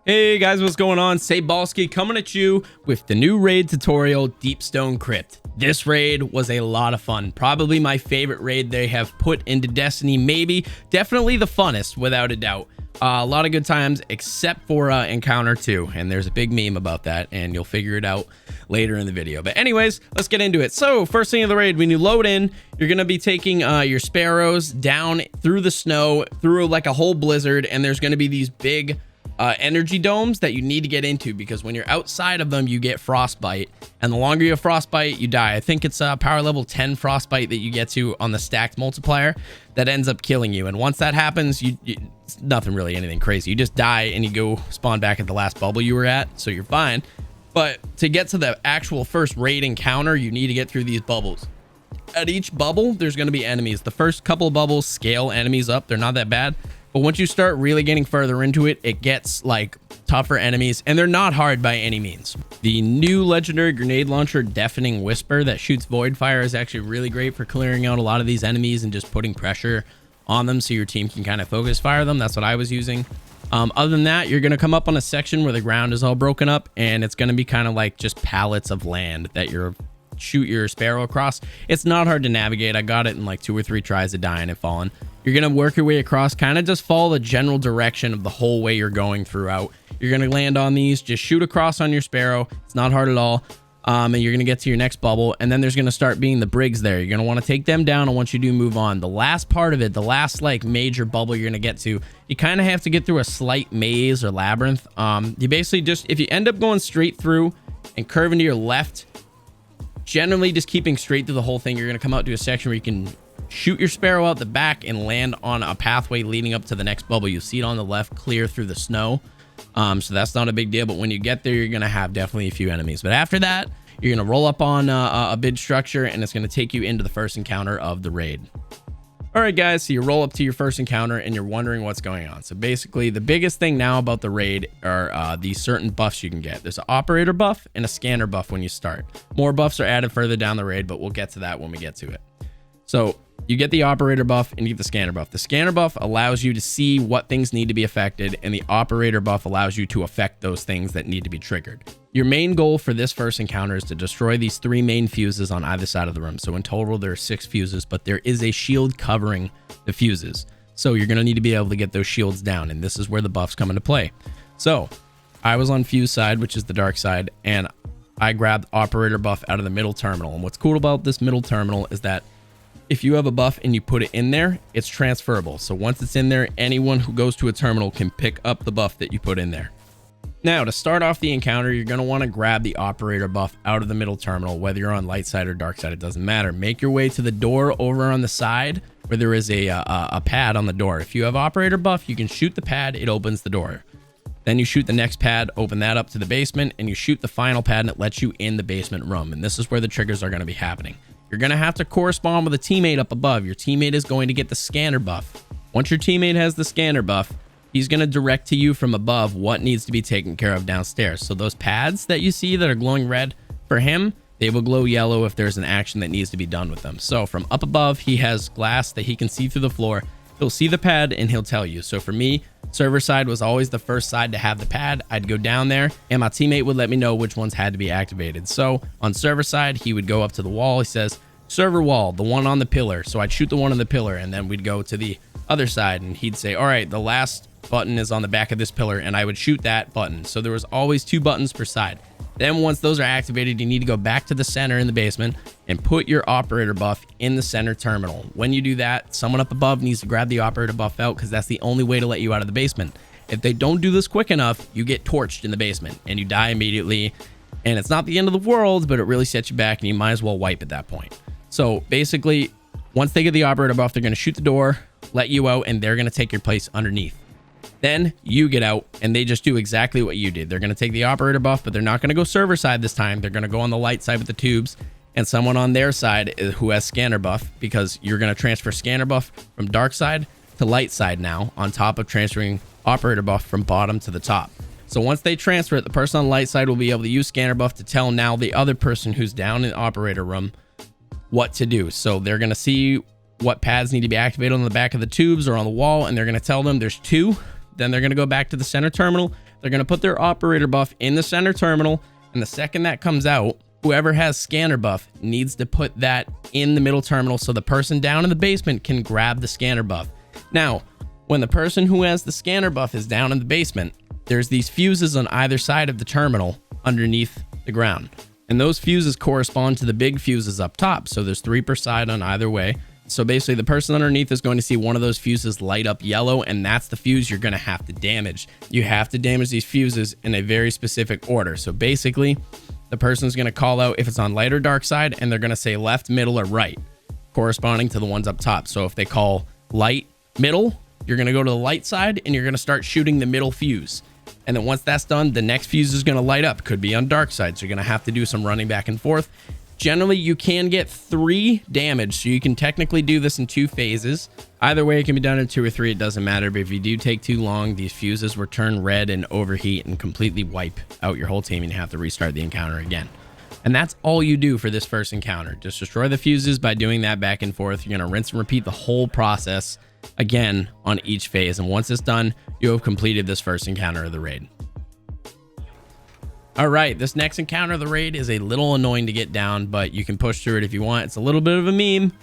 Hey guys, what's going on? Saybalski coming at you with the new raid tutorial, Deepstone Crypt. This raid was a lot of fun. Probably my favorite raid they have put into Destiny. Definitely the funnest, without a doubt. A lot of good times, except for Encounter 2. And there's a big meme about that, and you'll figure it out later in the video. But anyways, let's get into it. So first thing of the raid, when you load in, you're going to be taking your sparrows down through the snow, through like a whole blizzard, and there's going to be these big energy domes that you need to get into, because when you're outside of them you get frostbite, and the longer you have frostbite you die. I think it's power level 10 frostbite that you get to on the stacked multiplier that ends up killing you, and once that happens it's nothing really anything crazy. You just die and you go spawn back at the last bubble you were at, so you're fine. But to get to the actual first raid encounter, you need to get through these bubbles. At each bubble there's going to be enemies. The first couple of bubbles scale enemies up, they're not that bad. But once you start really getting further into it, it gets like tougher enemies, and they're not hard by any means. The new legendary grenade launcher, Deafening Whisper, that shoots void fire, is actually really great for clearing out a lot of these enemies and just putting pressure on them so your team can kind of focus fire them. That's what I was using. Other than that, you're going to come up on a section where the ground is all broken up, and it's going to be kind of like just pallets of land that you're shoot your sparrow across. It's not hard to navigate. I got it in like 2 or 3 tries of dying and falling. You're going to work your way across, kind of just follow the general direction of the whole way you're going throughout. You're going to land on these, just shoot across on your sparrow. It's not hard at all. And you're going to get to your next bubble, and then there's going to start being the brigs there. You're going to want to take them down, and once you do, move on. The last part of it, the last like major bubble you're going to get to, you kind of have to get through a slight maze or labyrinth. You basically just, if you end up going straight through and curving to your left, generally just keeping straight through the whole thing, you're going to come out to a section where you can shoot your sparrow out the back and land on a pathway leading up to the next bubble. You'll see it on the left clear through the snow. So that's not a big deal, but when you get there, you're going to have definitely a few enemies. But after that, you're going to roll up on a bid structure, and it's going to take you into the first encounter of the raid. All right, guys, so you roll up to your first encounter and you're wondering what's going on. So basically, the biggest thing now about the raid are these certain buffs you can get. There's an operator buff and a scanner buff when you start. More buffs are added further down the raid, but we'll get to that when we get to it. So you get the operator buff and you get the scanner buff. The scanner buff allows you to see what things need to be affected, and the operator buff allows you to affect those things that need to be triggered. Your main goal for this first encounter is to destroy these 3 main fuses on either side of the room. So in total, there are 6 fuses, but there is a shield covering the fuses. So you're going to need to be able to get those shields down, and this is where the buffs come into play. So I was on fuse side, which is the dark side, and I grabbed operator buff out of the middle terminal. And what's cool about this middle terminal is that if you have a buff and you put it in there, it's transferable. So once it's in there, anyone who goes to a terminal can pick up the buff that you put in there. Now, to start off the encounter, you're going to want to grab the operator buff out of the middle terminal, whether you're on light side or dark side, it doesn't matter. Make your way to the door over on the side where there is a pad on the door. If you have operator buff, you can shoot the pad, it opens the door. Then you shoot the next pad, open that up to the basement, and you shoot the final pad and it lets you in the basement room. And this is where the triggers are going to be happening. You're going to have to correspond with a teammate up above. Your teammate is going to get the scanner buff. Once your teammate has the scanner buff, he's going to direct to you from above what needs to be taken care of downstairs. So those pads that you see that are glowing red, for him, they will glow yellow if there's an action that needs to be done with them. So from up above, he has glass that he can see through the floor. He'll see the pad and he'll tell you. So for me, server side was always the first side to have the pad. I'd go down there and my teammate would let me know which ones had to be activated. So on server side, he would go up to the wall. He says, server wall, the one on the pillar. So I'd shoot the one on the pillar, and then we'd go to the other side and he'd say, all right, the last button is on the back of this pillar, and I would shoot that button. So there was always 2 buttons per side. Then once those are activated, you need to go back to the center in the basement and put your operator buff in the center terminal. When you do that, someone up above needs to grab the operator buff out, because that's the only way to let you out of the basement. If they don't do this quick enough, you get torched in the basement and you die immediately. And it's not the end of the world, but it really sets you back, and you might as well wipe at that point. So basically, once they get the operator buff, they're going to shoot the door, let you out, and they're going to take your place underneath. Then you get out and they just do exactly what you did. They're going to take the operator buff, but they're not going to go server side this time. They're going to go on the light side with the tubes, and someone on their side who has scanner buff, because you're going to transfer scanner buff from dark side to light side now, on top of transferring operator buff from bottom to the top. So once they transfer it, the person on the light side will be able to use scanner buff to tell now the other person who's down in the operator room what to do. So they're going to see what pads need to be activated on the back of the tubes or on the wall, and they're going to tell them there's 2. Then they're going to go back to the center terminal. They're they're going to put their operator buff in the center terminal, and the second that comes out, whoever has scanner buff needs to put that in the middle terminal so the person down in the basement can grab the scanner buff. Now, when the person who has the scanner buff is down in the basement, there's these fuses on either side of the terminal underneath the ground. And those fuses correspond to the big fuses up top. So there's 3 per side on either way. So basically the person underneath is going to see one of those fuses light up yellow, and that's the fuse you're going to have to damage. You have to damage these fuses in a very specific order. So basically the person's going to call out if it's on light or dark side, and they're going to say left, middle, or right, corresponding to the ones up top. So if they call light, middle, you're going to go to the light side and you're going to start shooting the middle fuse. And then once that's done, the next fuse is going to light up. Could be on dark side. So you're going to have to do some running back and forth. Generally, you can get 3 damage, so you can technically do this in 2 phases. Either way, it can be done in 2 or 3. It doesn't matter. But if you do take too long, these fuses will turn red and overheat and completely wipe out your whole team, and you have to restart the encounter again. And that's all you do for this first encounter. Just destroy the fuses by doing that back and forth. You're going to rinse and repeat the whole process again on each phase. And once it's done, you have completed this first encounter of the raid. All right, this next encounter of the raid is a little annoying to get down, but you can push through it if you want. It's a little bit of a meme,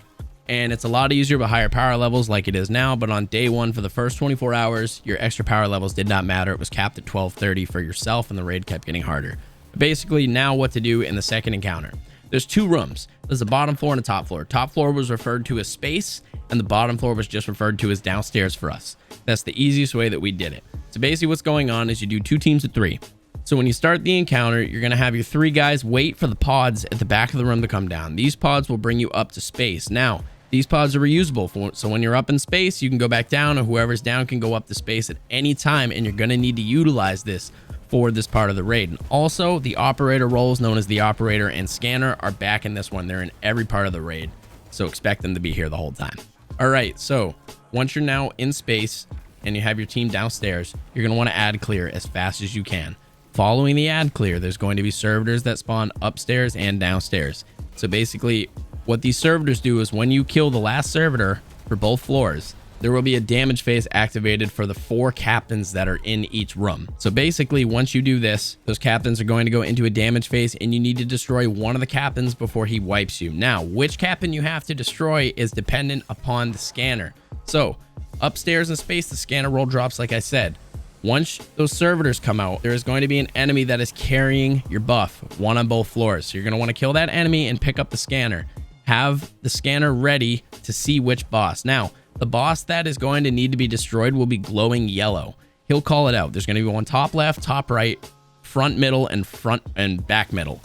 and it's a lot easier with higher power levels like it is now. But on day 1 for the first 24 hours, your extra power levels did not matter. It was capped at 1230 for yourself, and the raid kept getting harder. Basically, now what to do in the second encounter. There's 2 rooms. There's a bottom floor and a top floor. Top floor was referred to as space, and the bottom floor was just referred to as downstairs for us. That's the easiest way that we did it. So basically what's going on is you do 2 teams of 3. So when you start the encounter, you're going to have your 3 guys wait for the pods at the back of the room to come down. These pods will bring you up to space. Now, these pods are reusable. So when you're up in space, you can go back down, or whoever's down can go up to space at any time, and you're going to need to utilize this for this part of the raid. And also, the operator roles known as the operator and scanner are back in this one. They're in every part of the raid, so expect them to be here the whole time. All right, so once you're now in space and you have your team downstairs, you're going to want to ad clear as fast as you can. Following the ad clear, there's going to be servitors that spawn upstairs and downstairs. So basically, what these servitors do is when you kill the last servitor for both floors, there will be a damage phase activated for the 4 captains that are in each room. So basically, once you do this, those captains are going to go into a damage phase, and you need to destroy one of the captains before he wipes you. Now, which captain you have to destroy is dependent upon the scanner. So upstairs in space, the scanner roll drops, like I said. Once those servitors come out, there is going to be an enemy that is carrying your buff, one on both floors. So you're going to want to kill that enemy and pick up the scanner. Have the scanner ready to see which boss. Now, the boss that is going to need to be destroyed will be glowing yellow. He'll call it out. There's going to be one top left, top right, front middle, and front and back middle.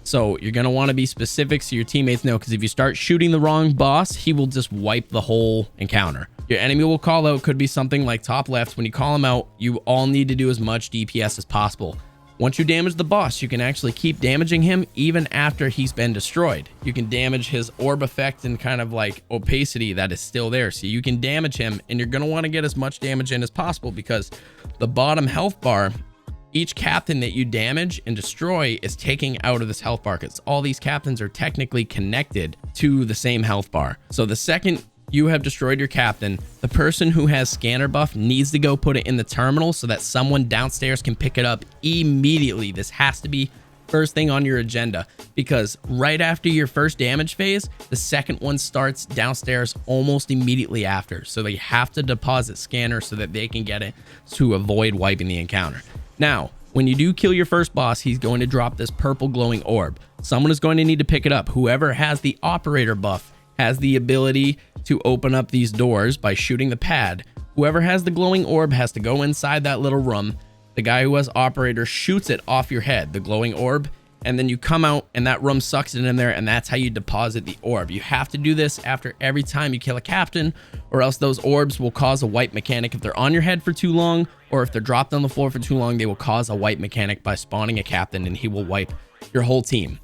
So you're going to want to be specific so your teammates know, because if you start shooting the wrong boss, he will just wipe the whole encounter. Your enemy will call out, could be something like top left. When you call him out, you all need to do as much DPS as possible. Once you damage the boss, you can actually keep damaging him even after he's been destroyed. You can damage his orb effect and kind of like opacity that is still there. So you can damage him, and you're going to want to get as much damage in as possible, because the bottom health bar, each captain that you damage and destroy is taking out of this health bar, because all these captains are technically connected to the same health bar. So the second you have destroyed your captain, the person who has scanner buff needs to go put it in the terminal so that someone downstairs can pick it up immediately. This has to be first thing on your agenda, because right after your first damage phase, the second one starts downstairs almost immediately after. So they have to deposit scanner so that they can get it to avoid wiping the encounter. Now, when you do kill your first boss, he's going to drop this purple glowing orb. Someone is going to need to pick it up. Whoever has the operator buff has the ability to open up these doors by shooting the pad. Whoever has the glowing orb has to go inside that little room. The guy who has operator shoots it off your head, the glowing orb, and then you come out and that room sucks it in there, and that's how you deposit the orb. You have to do this after every time you kill a captain, or else those orbs will cause a wipe mechanic. If they're on your head for too long, or if they're dropped on the floor for too long, they will cause a wipe mechanic by spawning a captain, and he will wipe your whole team.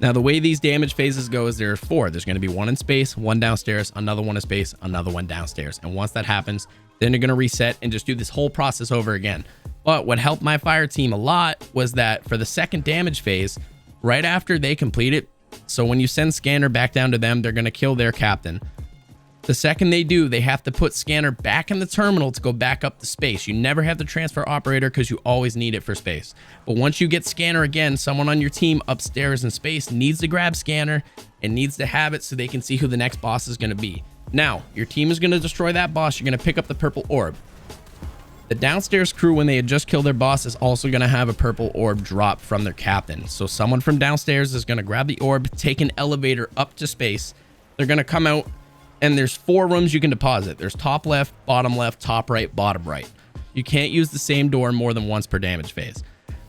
Now, the way these damage phases go is there are 4. There's going to be one in space, one downstairs, another one in space, another one downstairs. And once that happens, then you're going to reset and just do this whole process over again. But what helped my fire team a lot was that for the second damage phase, right after they complete it, so when you send scanner back down to them, they're going to kill their captain. The second they do, they have to put scanner back in the terminal to go back up the space. You never have to transfer operator because you always need it for space. But once you get scanner again, someone on your team upstairs in space needs to grab scanner and needs to have it so they can see who the next boss is going to be. Now, your team is going to destroy that boss. You're going to pick up the purple orb. The downstairs crew, when they had just killed their boss, is also going to have a purple orb drop from their captain. So someone from downstairs is going to grab the orb, take an elevator up to space. They're going to come out, and there's 4 rooms you can deposit. There's top left, top right, bottom right. You can't use the same door more than once per damage phase.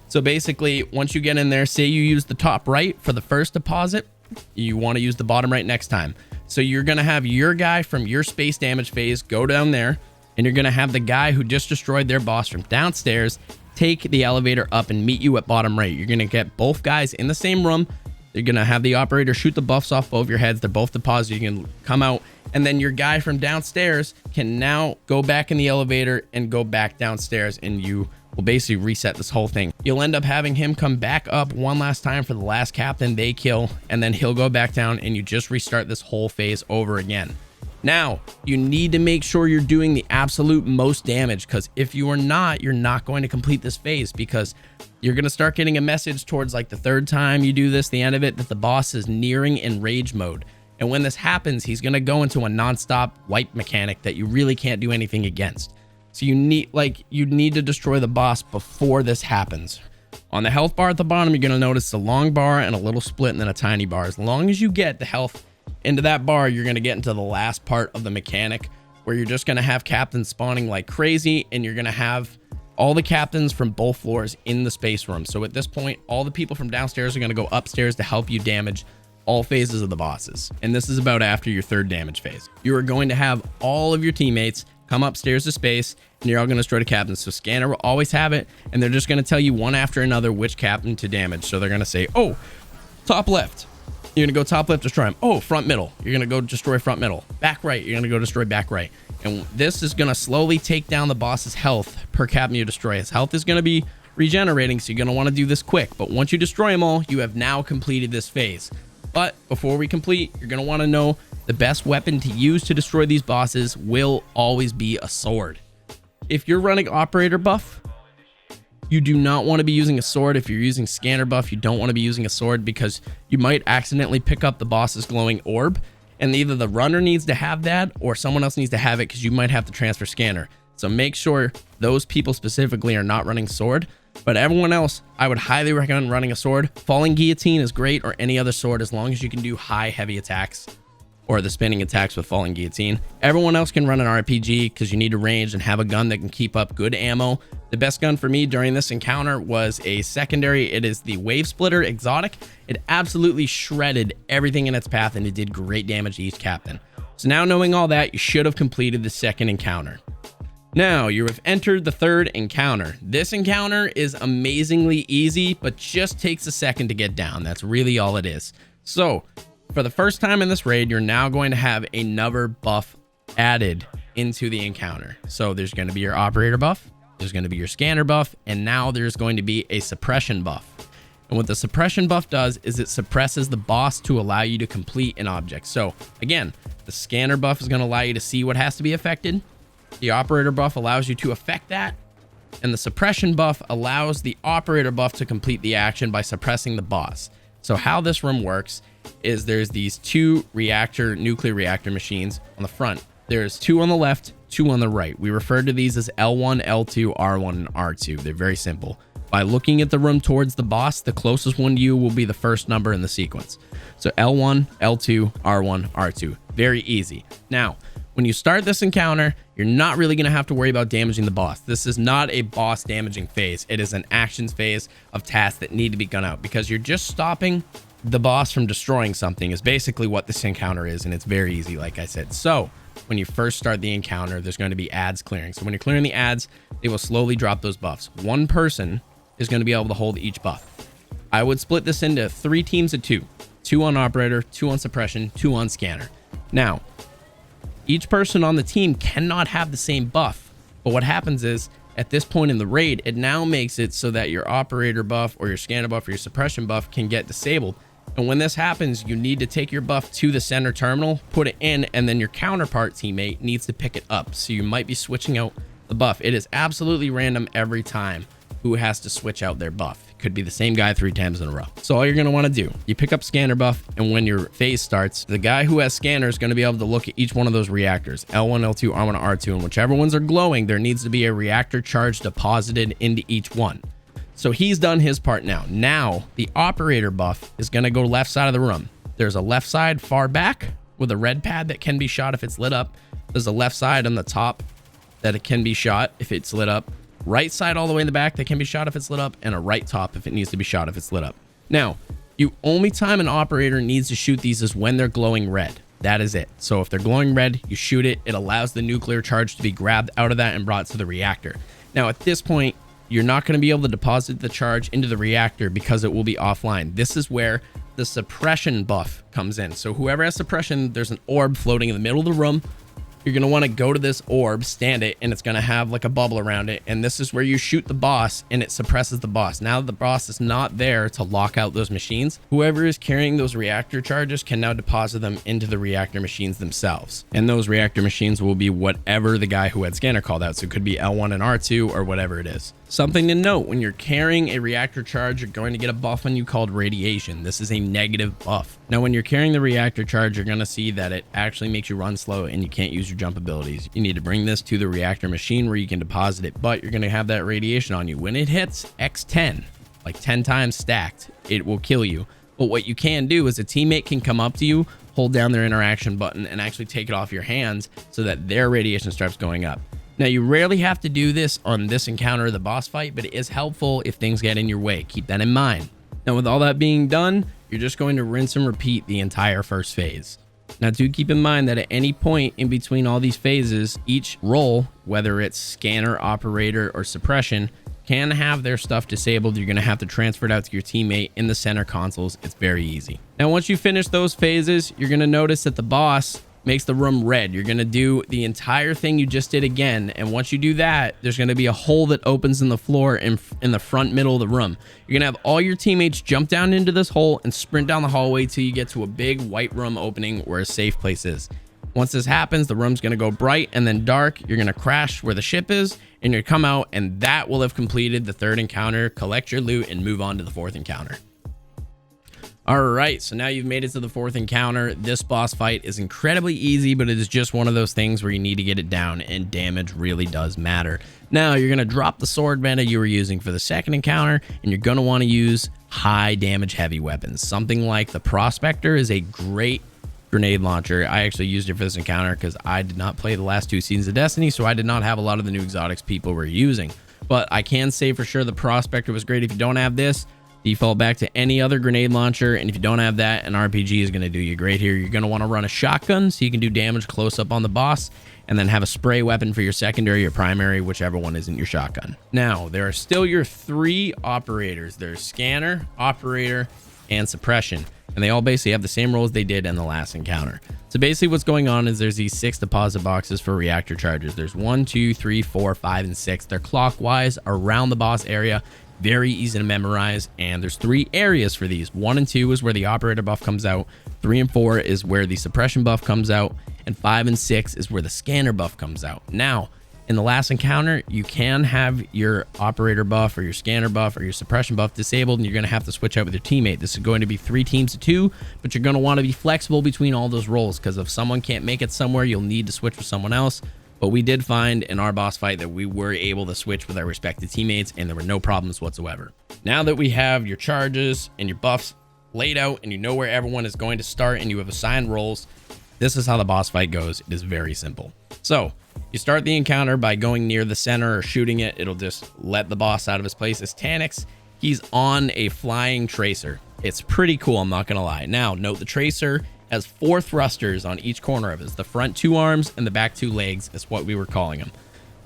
So basically, once you get in there, say you use the top right for the first deposit, you want to use the bottom right next time. So you're going to have your guy from your space damage phase go down there, and you're going to have the guy who just destroyed their boss from downstairs take the elevator up and meet you at bottom right. You're going to get both guys in the same room. You're going to have the operator shoot the buffs off both your heads. They're both deposited. You can come out, and then your guy from downstairs can now go back in the elevator and go back downstairs, and you will basically reset this whole thing. You'll end up having him come back up one last time for the last captain they kill, and then he'll go back down, and you just restart this whole phase over again. Now, you need to make sure you're doing the absolute most damage, because if you are not, you're not going to complete this phase, because you're going to start getting a message towards like the 3rd time you do this, the end of it, that the boss is nearing in rage mode. And when this happens, he's going to go into a non-stop wipe mechanic that you really can't do anything against. So you need to destroy the boss before this happens. On the health bar at the bottom, you're going to notice a long bar and a little split and then a tiny bar. As long as you get the health into that bar, you're going to get into the last part of the mechanic, where you're just going to have captains spawning like crazy, and you're going to have all the captains from both floors in the space room. So at this point, all the people from downstairs are going to go upstairs to help you damage all phases of the bosses. And this is about after your 3rd damage phase. You are going to have all of your teammates come upstairs to space, and you're all going to destroy the captains. So scanner will always have it, and they're just going to tell you one after another which captain to damage. So they're going to say, oh, top left. You're going to go top left, destroy him. Oh, front middle. You're going to go destroy front middle. Back right. You're going to go destroy back right. And this is going to slowly take down the boss's health per captain you destroy. His health is going to be regenerating, so you're going to want to do this quick. But once you destroy them all, you have now completed this phase. But before we complete, you're going to want to know the best weapon to use to destroy these bosses will always be a sword. If you're running operator buff, you do not want to be using a sword. If you're using scanner buff, you don't want to be using a sword, because you might accidentally pick up the boss's glowing orb, and either the runner needs to have that or someone else needs to have it, because you might have to transfer scanner. So make sure those people specifically are not running sword. But everyone else, I would highly recommend running a sword. Falling guillotine is great, or any other sword, as long as you can do high heavy attacks or the spinning attacks with falling guillotine. Everyone else can run an RPG, because you need a range and have a gun that can keep up good ammo. The best gun for me during this encounter was a secondary. It is the Wave Splitter Exotic. It absolutely shredded everything in its path, and it did great damage to each captain. So now, knowing all that, you should have completed the 2nd encounter. Now, you have entered the 3rd encounter. This encounter is amazingly easy, but just takes a second to get down. That's really all it is. So, for the first time in this raid, you're now going to have another buff added into the encounter. So there's going to be your operator buff, there's going to be your scanner buff, and now there's going to be a suppression buff. And what the suppression buff does is it suppresses the boss to allow you to complete an object. So again, the scanner buff is going to allow you to see what has to be affected. The operator buff allows you to affect that, and the suppression buff allows the operator buff to complete the action by suppressing the boss. So how this room works is there's these 2 nuclear reactor machines on the front. There's 2 on the left, 2 on the right. We refer to these as L1, L2, R1, and R2. They're very simple. By looking at the room towards the boss, the closest one to you will be the first number in the sequence. So L1, L2, R1, R2. Very easy. Now, when you start this encounter, you're not really going to have to worry about damaging the boss. This is not a boss damaging phase. It is an actions phase of tasks that need to be done out, because you're just stopping the boss from destroying something is basically what this encounter is, and it's very easy, like I said. So when you first start the encounter, there's going to be ads clearing. So when you're clearing the ads, they will slowly drop those buffs. One person is going to be able to hold each buff. I would split this into 3 teams of 2. 2 on operator, 2 on suppression, 2 on scanner. Now, each person on the team cannot have the same buff, but what happens is, at this point in the raid, it now makes it so that your operator buff or your scanner buff or your suppression buff can get disabled, And when this happens, you need to take your buff to the center terminal, put it in, and then your counterpart teammate needs to pick it up. So you might be switching out the buff. It is absolutely random every time who has to switch out their buff. It could be the same guy 3 times in a row. So all you're going to want to do, you pick up scanner buff, and when your phase starts, the guy who has scanner is going to be able to look at each one of those reactors, L1, L2, R1, R2, and whichever ones are glowing, there needs to be a reactor charge deposited into each one. So he's done his part now. Now the operator buff is going to go left side of the room. There's a left side far back with a red pad that can be shot if it's lit up. There's a left side on the top that it can be shot if it's lit up. Right side all the way in the back that can be shot if it's lit up, and a right top if it needs to be shot if it's lit up. Now, you only time an operator needs to shoot these is when they're glowing red. That is it. So if they're glowing red, you shoot it. It allows the nuclear charge to be grabbed out of that and brought to the reactor. Now at this point, you're not going to be able to deposit the charge into the reactor because it will be offline. This is where the suppression buff comes in. So whoever has suppression, there's an orb floating in the middle of the room. You're going to want to go to this orb, stand it, and it's going to have like a bubble around it. And this is where you shoot the boss and it suppresses the boss. Now that the boss is not there to lock out those machines, whoever is carrying those reactor charges can now deposit them into the reactor machines themselves. And those reactor machines will be whatever the guy who had scanner called out. So it could be L1 and R2 or whatever it is. Something to note, when you're carrying a reactor charge, you're going to get a buff on you called radiation. This is a negative buff. Now, when you're carrying the reactor charge, you're going to see that it actually makes you run slow and you can't use your jump abilities. You need to bring this to the reactor machine where you can deposit it, but you're going to have that radiation on you. When it hits X10, like 10 times stacked, it will kill you. But what you can do is a teammate can come up to you, hold down their interaction button, and actually take it off your hands so that their radiation starts going up. Now, you rarely have to do this on this encounter of the boss fight, but it is helpful if things get in your way. Keep that in mind. Now, with all that being done, you're just going to rinse and repeat the entire first phase. Now, do keep in mind that at any point in between all these phases, each role, whether it's scanner, operator, or suppression, can have their stuff disabled. You're going to have to transfer it out to your teammate in the center consoles. It's very easy. Now, once you finish those phases, you're going to notice that the boss makes the room red. You're going to do the entire thing you just did again. And once you do that, there's going to be a hole that opens in the floor in the front middle of the room. You're going to have all your teammates jump down into this hole and sprint down the hallway till you get to a big white room opening where a safe place is. Once this happens, the room's going to go bright and then dark. You're going to crash where the ship is and you're going to come out, and that will have completed the third encounter. Collect your loot and move on to the fourth encounter. All right, so now you've made it to the fourth encounter. This boss fight is incredibly easy, but it is just one of those things where you need to get it down, and damage really does matter. Now, you're going to drop the sword meta you were using for the second encounter, and you're going to want to use high damage heavy weapons. Something like the Prospector is a great grenade launcher. I actually used it for this encounter because I did not play the last 2 seasons of Destiny, so I did not have a lot of the new exotics people were using. But I can say for sure the Prospector was great. If you don't have this, default back to any other grenade launcher, and if you don't have that, an RPG is going to do you great here. You're going to want to run a shotgun so you can do damage close up on the boss, and then have a spray weapon for your secondary or primary, whichever one isn't your shotgun. Now, there are still your 3 operators. There's scanner, operator, and suppression, and they all basically have the same roles they did in the last encounter. So basically what's going on is there's these 6 deposit boxes for reactor charges. There's 1, 2, 3, 4, 5, and 6. They're clockwise around the boss area. Very easy to memorize, and there's 3 areas for these. 1 and 2 is where the operator buff comes out, 3 and 4 is where the suppression buff comes out, and 5 and 6 is where the scanner buff comes out. Now, in the last encounter, you can have your operator buff or your scanner buff or your suppression buff disabled, and you're going to have to switch out with your teammate. This is going to be 3 teams of 2, but you're going to want to be flexible between all those roles, because if someone can't make it somewhere, you'll need to switch with someone else. But we did find in our boss fight that we were able to switch with our respective teammates, and there were no problems whatsoever. Now that we have your charges and your buffs laid out, and you know where everyone is going to start, and you have assigned roles, this is how the boss fight goes. It is very simple. So you start the encounter by going near the center or shooting it. It'll just let the boss out of his place. It's Tanix. He's on a flying tracer. It's pretty cool, I'm not gonna lie. Now, note the tracer has 4 thrusters on each corner of it. The front 2 arms and the back 2 legs is what we were calling them.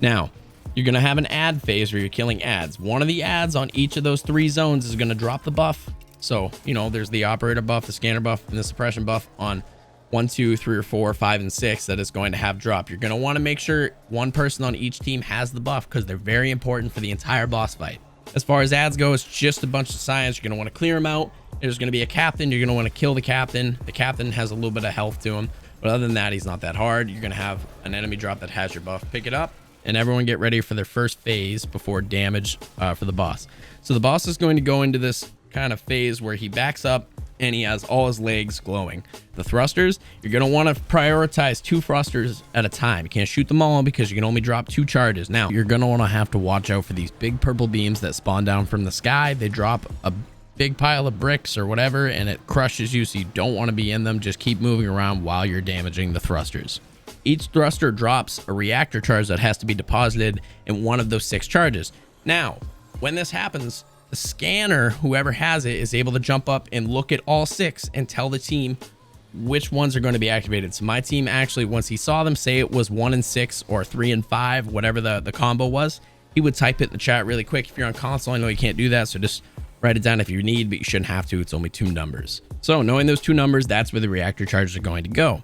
Now, you're going to have an ad phase where you're killing ads. One of the ads on each of those 3 zones is going to drop the buff. So, you know, there's the operator buff, the scanner buff, and the suppression buff on 1, 2, 3, or 4, 5, and 6 that is going to have drop. You're going to want to make sure one person on each team has the buff because they're very important for the entire boss fight. As far as ads go, it's just a bunch of science. You're going to want to clear them out There's going to be a captain. You're going to want to kill the captain. The captain has a little bit of health to him, but other than that, he's not that hard. You're going to have an enemy drop that has your buff. Pick it up, and everyone get ready for their first phase before damage for the boss. So the boss is going to go into this kind of phase where he backs up and he has all his legs glowing. The thrusters, you're going to want to prioritize 2 thrusters at a time. You can't shoot them all because you can only drop 2 charges. Now, you're going to want to have to watch out for these big purple beams that spawn down from the sky. They drop a big pile of bricks or whatever, and it crushes you, so you don't want to be in them. Just keep moving around while you're damaging the thrusters. Each thruster drops a reactor charge that has to be deposited in one of those 6 charges. Now, when this happens, the scanner, whoever has it, is able to jump up and look at all 6 and tell the team which ones are going to be activated. So my team actually, once he saw them, say it was 1 and 6 or 3 and 5, whatever the combo was, he would type it in the chat really quick. If you're on console, I know you can't do that, so just write it down if you need, but you shouldn't have to. It's only 2 numbers. So knowing those 2 numbers, that's where the reactor charges are going to go.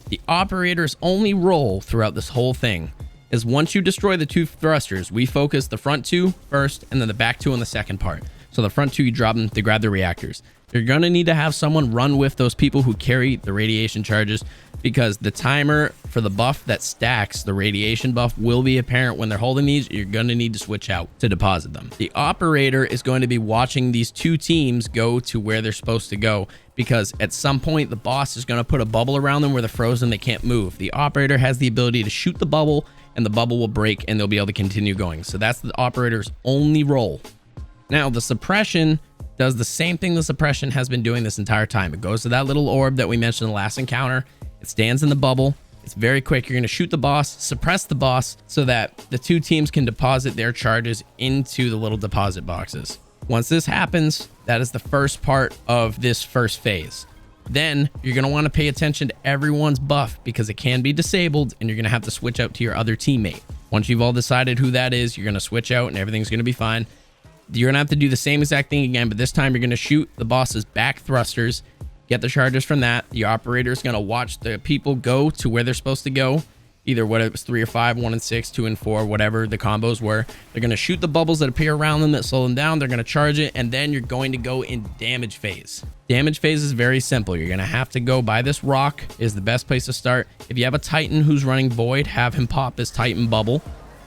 The operator's only role throughout this whole thing is once you destroy the 2 thrusters, we focus the front 2 first and then the back 2 on the second part. So the front 2, you drop them to grab the reactors. You're going to need to have someone run with those people who carry the radiation charges, because the timer for the buff that stacks the radiation buff will be apparent when they're holding these. You're going to need to switch out to deposit them. The operator is going to be watching these 2 teams go to where they're supposed to go, because at some point the boss is going to put a bubble around them where they're frozen. They can't move. The operator has the ability to shoot the bubble, and the bubble will break and they'll be able to continue going. So that's the operator's only role. Now, the suppression does the same thing the suppression has been doing this entire time. It goes to that little orb that we mentioned in the last encounter. It stands in the bubble. It's very quick. You're going to shoot the boss, suppress the boss, so that the 2 teams can deposit their charges into the little deposit boxes. Once this happens, that is the first part of this first phase. Then you're going to want to pay attention to everyone's buff, because it can be disabled and you're going to have to switch out to your other teammate. Once you've all decided who that is, you're going to switch out and everything's going to be fine. You're going to have to do the same exact thing again, but this time you're going to shoot the boss's back thrusters, get the charges from that. The operator is going to watch the people go to where they're supposed to go, either whether it was 3 or 5, 1 and 6, 2 and 4, whatever the combos were. They're going to shoot the bubbles that appear around them that slow them down. They're going to charge it, and then you're going to go in damage phase. Damage phase is very simple. You're going to have to go by this rock is the best place to start. If you have a Titan who's running Void, have him pop his Titan bubble.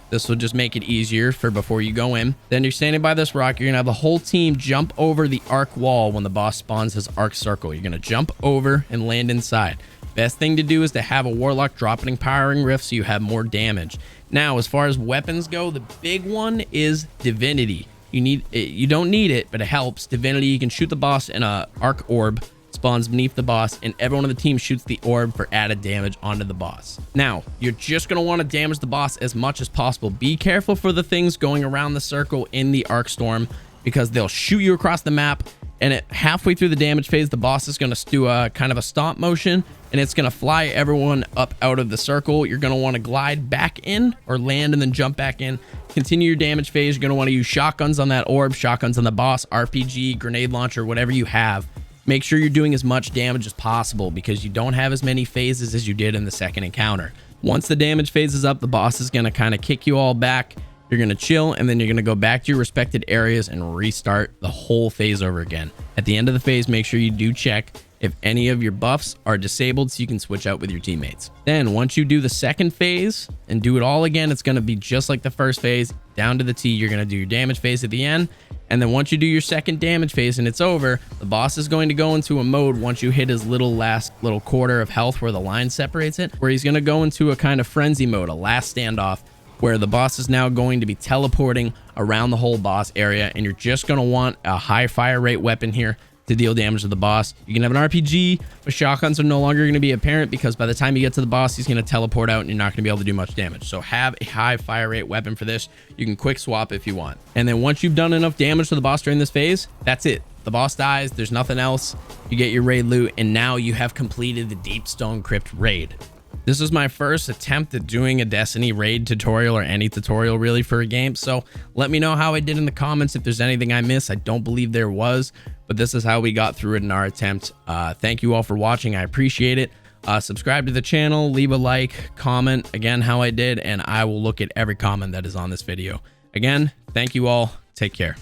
This will just make it easier for before you go in. Then you're standing by this rock. You're going to have the whole team jump over the arc wall when the boss spawns his arc circle. You're going to jump over and land inside. Best thing to do is to have a warlock drop an empowering rift so you have more damage. Now, as far as weapons go, the big one is divinity. You don't need it, but it helps. Divinity, you can shoot the boss in a arc orb, spawns beneath the boss, and everyone on the team shoots the orb for added damage onto the boss. Now, you're just going to want to damage the boss as much as possible. Be careful for the things going around the circle in the arc storm, because they'll shoot you across the map, and halfway through the damage phase, the boss is going to do a kind of a stomp motion, and it's going to fly everyone up out of the circle. You're going to want to glide back in or land and then jump back in. Continue your damage phase. You're going to want to use shotguns on that orb, shotguns on the boss, RPG, grenade launcher, whatever you have. Make sure you're doing as much damage as possible, because you don't have as many phases as you did in the second encounter. Once the damage phase is up, the boss is going to kind of kick you all back. You're going to chill, and then you're going to go back to your respected areas and restart the whole phase over again. At the end of the phase, make sure you do check if any of your buffs are disabled so you can switch out with your teammates. Then once you do the second phase and do it all again, it's going to be just like the first phase, down to the T. You're going to do your damage phase at the end. And then once you do your second damage phase and it's over, the boss is going to go into a mode once you hit his last little quarter of health where the line separates it, where he's going to go into a kind of frenzy mode, a last standoff, where the boss is now going to be teleporting around the whole boss area, and you're just going to want a high fire rate weapon here to deal damage to the boss. You can have an RPG, but shotguns are no longer going to be apparent, because by the time you get to the boss, he's going to teleport out and you're not going to be able to do much damage. So have a high fire rate weapon for this. You can quick swap if you want. And then once you've done enough damage to the boss during this phase, that's it. The boss dies. There's nothing else. You get your raid loot, and now you have completed the Deepstone Crypt raid. This is my first attempt at doing a Destiny raid tutorial, or any tutorial really, for a game. So let me know how I did in the comments. If there's anything I missed, I don't believe there was, but this is how we got through it in our attempt. Thank you all for watching. I appreciate it. Subscribe to the channel, leave a like, comment again how I did, and I will look at every comment that is on this video. Again, thank you all. Take care.